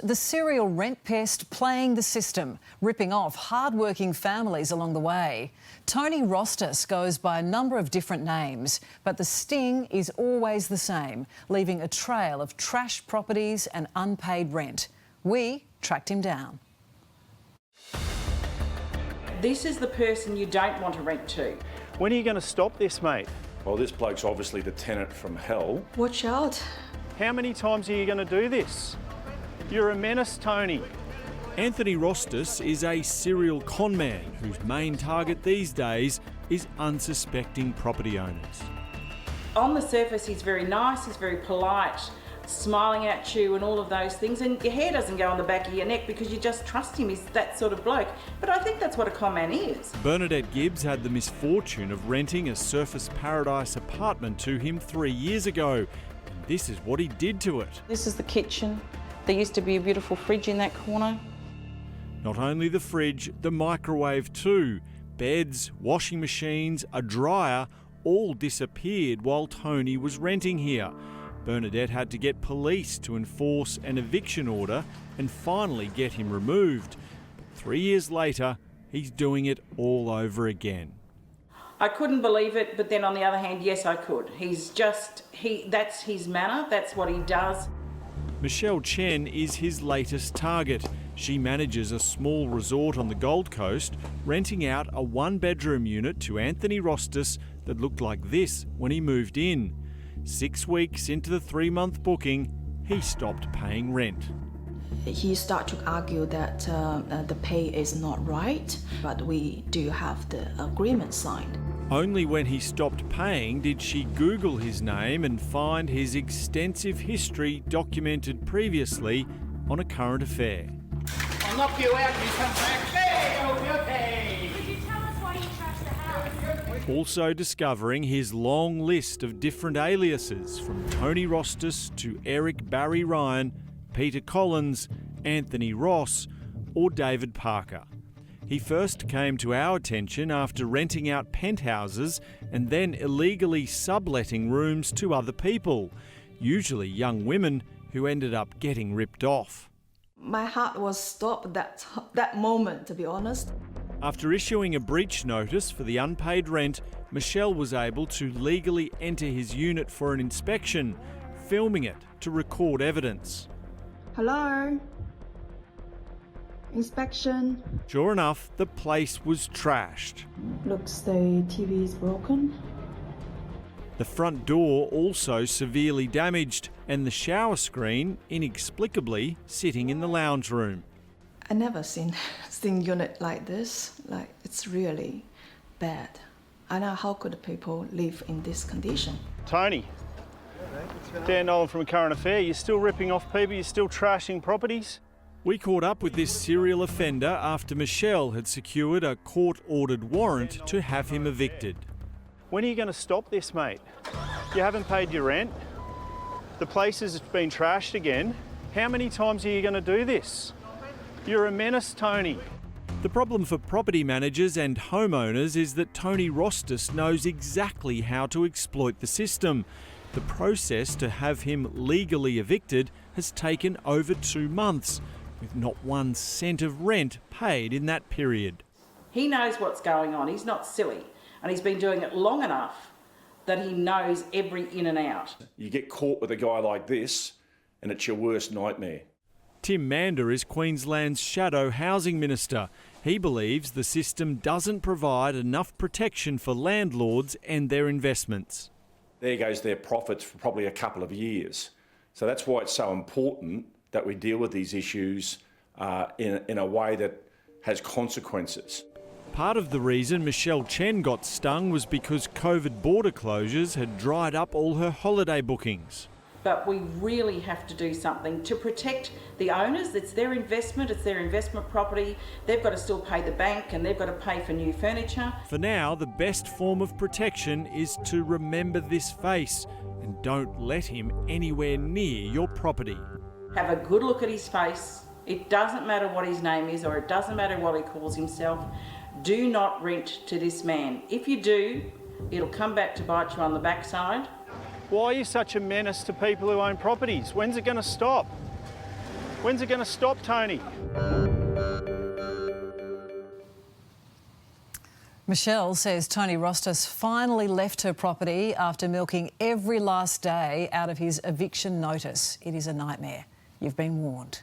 The serial rent pest playing the system, ripping off hard-working families along the way. Tony Rostis goes by a number of different names, but the sting is always the same, leaving a trail of trash properties and unpaid rent. We tracked him down. This is the person you don't want to rent to. When are you going to stop this, mate? Well, this bloke's obviously the tenant from hell. Watch out. How many times are you going to do this? You're a menace, Tony. Anthony Rostis is a serial con man whose main target these days is unsuspecting property owners. On the surface, he's very nice, he's very polite, smiling at you and all of those things, and your hair doesn't go on the back of your neck because you just trust him. He's that sort of bloke. But I think that's what a con man is. Bernadette Gibbs had the misfortune of renting a Surfers Paradise apartment to him 3 years ago. And this is what he did to it. This is the kitchen. There used to be a beautiful fridge in that corner. Not only the fridge, the microwave too. Beds, washing machines, a dryer, all disappeared while Tony was renting here. Bernadette had to get police to enforce an eviction order and finally get him removed. But 3 years later, he's doing it all over again. I couldn't believe it, but then on the other hand, yes, I could. That's his manner, that's what he does. Michelle Chen is his latest target. She manages a small resort on the Gold Coast, renting out a one-bedroom unit to Anthony Rostis that looked like this when he moved in. 6 weeks into the 3-month booking, he stopped paying rent. He started to argue that the pay is not right, but we do have the agreement signed. Only when he stopped paying did she Google his name and find his extensive history documented previously on a current affair. I'll knock you out and you come back. Hey, okay. Could you tell us why you trashed the house? Also discovering his long list of different aliases, from Tony Rostis to Eric Barry Ryan, Peter Collins, Anthony Ross or David Parker. He first came to our attention after renting out penthouses and then illegally subletting rooms to other people, usually young women who ended up getting ripped off. My heart was stopped that moment, to be honest. After issuing a breach notice for the unpaid rent, Michelle was able to legally enter his unit for an inspection, filming it to record evidence. Hello? Inspection. Sure enough, the place was trashed. Looks the TV is broken. The front door also severely damaged and the shower screen inexplicably sitting in the lounge room. I never seen unit like this. Like, it's really bad. I know how could people live in this condition. Tony, Dan Nolan from A Current Affair, you're still ripping off people, you're still trashing properties? We caught up with this serial offender after Michelle had secured a court-ordered warrant to have him evicted. When are you going to stop this, mate? You haven't paid your rent. The place has been trashed again. How many times are you going to do this? You're a menace, Tony. The problem for property managers and homeowners is that Tony Rostis knows exactly how to exploit the system. The process to have him legally evicted has taken over 2 months, with not 1 cent of rent paid in that period. He knows what's going on, he's not silly, and he's been doing it long enough that he knows every in and out. You get caught with a guy like this and it's your worst nightmare. Tim Mander is Queensland's shadow housing minister. He believes the system doesn't provide enough protection for landlords and their investments. There goes their profits for probably a couple of years. So that's why it's so important that we deal with these issues in a way that has consequences. Part of the reason Michelle Chen got stung was because COVID border closures had dried up all her holiday bookings. But we really have to do something to protect the owners. It's their investment property. They've got to still pay the bank and they've got to pay for new furniture. For now, the best form of protection is to remember this face and don't let him anywhere near your property. Have a good look at his face. It doesn't matter what his name is or it doesn't matter what he calls himself. Do not rent to this man. If you do, it'll come back to bite you on the backside. Why are you such a menace to people who own properties? When's it going to stop? When's it going to stop, Tony? Michelle says Tony Rostas finally left her property after milking every last day out of his eviction notice. It is a nightmare. You've been warned.